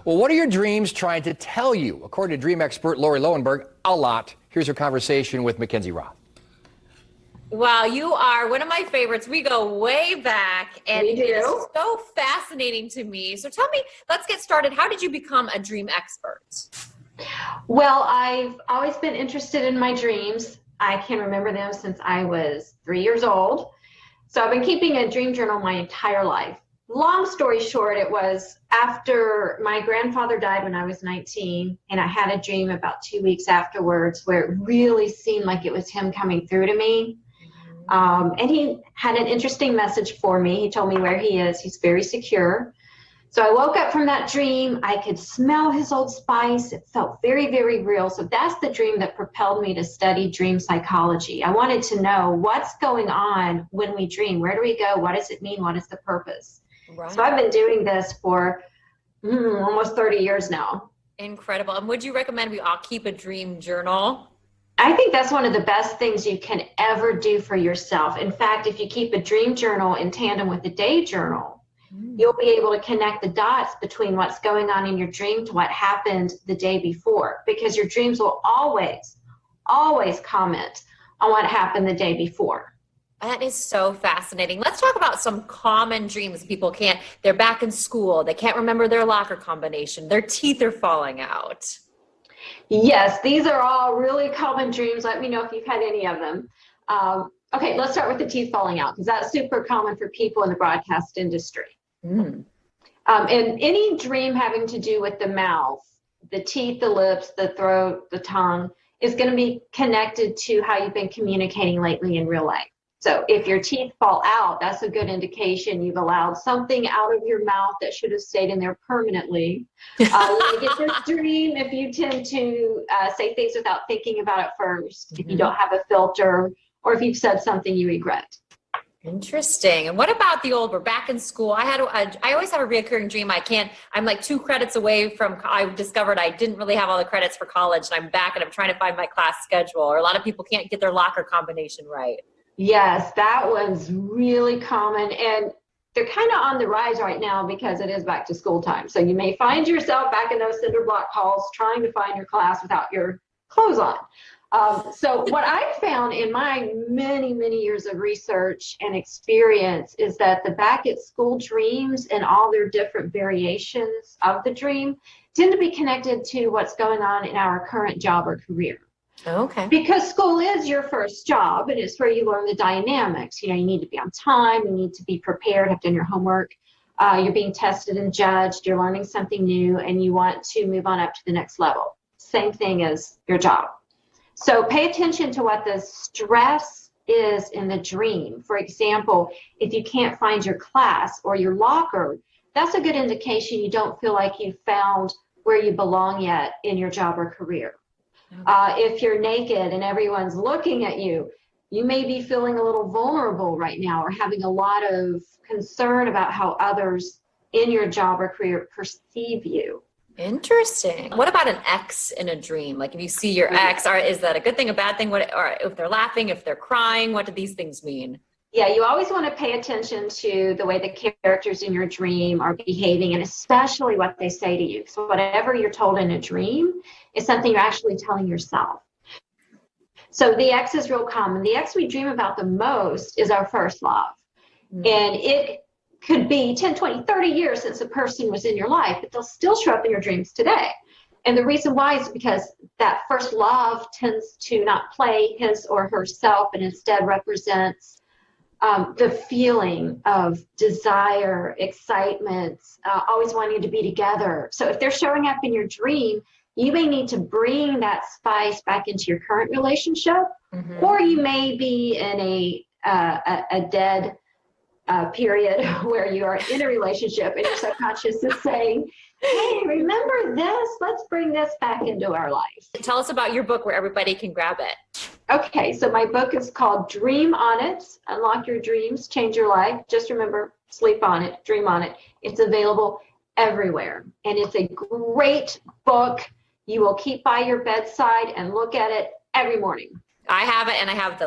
Well, what are your dreams trying to tell you? According to dream expert Lori Lowenberg, a lot. Here's her conversation with Mackenzie Roth. Wow, you are one of my favorites. We go way back, and We do. it's so fascinating to me. So tell me, let's get started. How did you become a dream expert? Well, I've always been interested in my dreams. I can remember them since I was 3 years old. So I've been keeping a dream journal my entire life. Long story short, it was after my grandfather died when I was 19, and I had a dream about 2 weeks afterwards where it really seemed like it was him coming through to me. And he had an interesting message for me. He told me where he is. He's very secure. So I woke up from that dream. I could smell his old spice. It felt very, very real. So that's the dream that propelled me to study dream psychology. I wanted to know what's going on when we dream. Where do we go? What does it mean? What is the purpose? Right. So I've been doing this for almost 30 years now. Incredible. And would you recommend we all keep a dream journal? I think that's one of the best things you can ever do for yourself. In fact, if you keep a dream journal in tandem with a day journal, you'll be able to connect the dots between what's going on in your dream to what happened the day before, because your dreams will always comment on what happened the day before. That is so fascinating. Let's talk about some common dreams people can't. They're back in school. They can't remember their locker combination. Their teeth are falling out. Yes, these are all really common dreams. Let me know if you've had any of them. Okay, let's start with the teeth falling out, because that's super common for people in the broadcast industry. And any dream having to do with the mouth, the teeth, the lips, the throat, the tongue is going to be connected to how you've been communicating lately in real life. So if your teeth fall out, that's a good indication you've allowed something out of your mouth that should have stayed in there permanently. When you get this dream, if you tend to say things without thinking about it first, if you don't have a filter, or if you've said something you regret. Interesting. And what about the old, we're back in school. I always have a recurring dream. I'm like 2 credits away from, I discovered I didn't really have all the credits for college, and I'm back and I'm trying to find my class schedule, or a lot of people can't get their locker combination right. Yes, that one's really common, and they're kind of on the rise right now because it is back to school time. So you may find yourself back in those cinder block halls trying to find your class without your clothes on. So what I found in my many, many years of research and experience is that the back at school dreams and all their different variations of the dream tend to be connected to what's going on in our current job or career. Okay. Because school is your first job, and it's where you learn the dynamics. You know, you need to be on time, you need to be prepared, have done your homework, you're being tested and judged, you're learning something new, and you want to move on up to the next level. Same thing as your job. So pay attention to what the stress is in the dream. For example, if you can't find your class or your locker, that's a good indication you don't feel like you've found where you belong yet in your job or career. If you're naked and everyone's looking at you, you may be feeling a little vulnerable right now, or having a lot of concern about how others in your job or career perceive you. Interesting. What about an ex in a dream? Like if you see your ex, is that a good thing, a bad thing? Or if they're laughing, if they're crying, what do these things mean? Yeah, you always want to pay attention to the way the characters in your dream are behaving, and especially what they say to you. So whatever you're told in a dream is something you're actually telling yourself. So the ex is real common. The ex we dream about the most is our first love. And it could be 10, 20, 30 years since a person was in your life, but they'll still show up in your dreams today. And the reason why is because that first love tends to not play his or herself, and instead represents the feeling of desire, excitement, always wanting to be together. So if they're showing up in your dream, you may need to bring that spice back into your current relationship, or you may be in a dead period where you are in a relationship and your subconscious is saying, hey, remember this? Let's bring this back into our life. Tell us about your book where everybody can grab it. Okay, so my book is called Dream on It, Unlock Your Dreams, Change Your Life. Just remember, sleep on it, dream on it. It's available everywhere. And it's a great book you will keep by your bedside and look at it every morning. I have it, and I have the